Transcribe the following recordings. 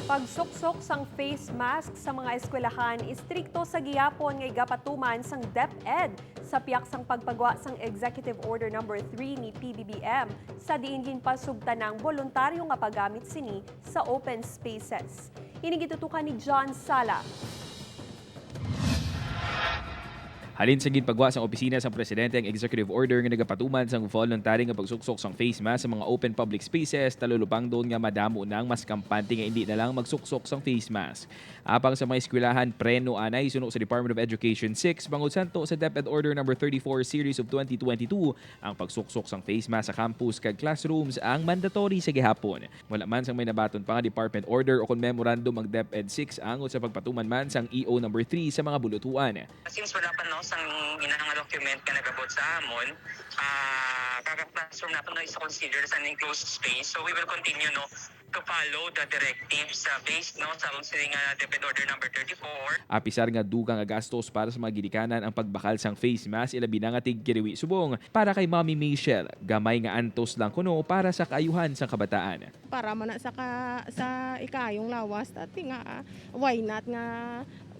Pagsuksok sang face mask sa mga eskwelahan, istrikto sa gihapon nga igapatuman sang DepEd sa piyak sang pagpagwa sang Executive Order number 3 ni PBBM sa diin ginpasugtan ng voluntaryo nga paggamit sini sa open spaces. Ini gitutukan ni John Sala. Halin sa ginpagwa sa opisina sa presidente ang executive order nga nagapatuman sang voluntary nga pagsuksok sang face mask sa mga open public spaces talulupang doon nga madamo nang mas kampante nga hindi na lang magsuksok sang face mask. Apang sa mga eskwelahan preno anay suno sa Department of Education 6 bangod santo sa DepEd Order number 34 series of 2022 ang pagsuksok sang face mask sa campus kag classrooms ang mandatory sa gihapon. Wala man sang may nabaton pa nga department order o kon memorandum ang DepEd 6 angot sa pagpatuman man sang EO number 3 sa mga bulutuan. Since wala pa no sang inang document nga nagabot sa amon, kaka-classroom nato no is considered as an enclosed space. So we will continue no to follow the directives based no sa unsing DepEd Order number 34. Apisar nga dugang gastos para sa mga ginikanan ang pagbakal sang face mask ilabi na nga tigkiriwi subong para kay Mommy Michelle. Gamay nga antos lang kuno para sa kaayuhan sang kabataan. Para man sa ikayong lawas dati nga why not nga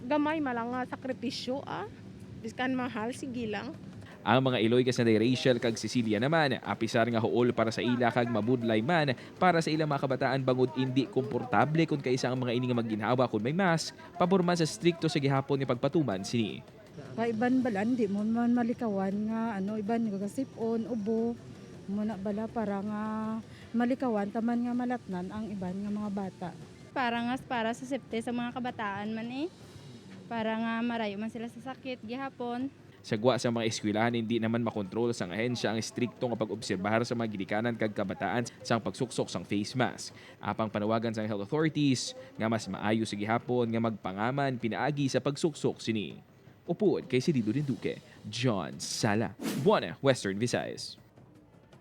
gamay malang nga sakripisyo biskan mahal sige lang. Ang mga Iloy kasnaday Rachel kag Cecilia naman, apisar nga huol para sa ila kag mabudlay man para sa ilang mga kabataan bangod hindi komportable kung kaisa ang mga ini nga magginhawa kung may mask, pabor man sa strikto sa gihapon ni pagpatuman sini. Iban balan di mo man malikawan nga iban gagasipon ubo mo na bala para nga malikawan taman nga malatnan ang iban nga mga bata. Para sa safety sa mga kabataan man para nga marayo man sila sa sakit gihapon. Sagwa sa mga eskwelahan hindi naman makontrol sang ahensya ang strikto nga pag-obserbar sa mga ginikanan kag kabataan sang pagsuksok sang face mask. Apang panawagan sang health authorities nga mas maayo sa gihapon nga magpangaman pinaagi sa pagsuksok sini. Upuod kay si Dido Dinduque, John Sala, Buona, Western Visayas.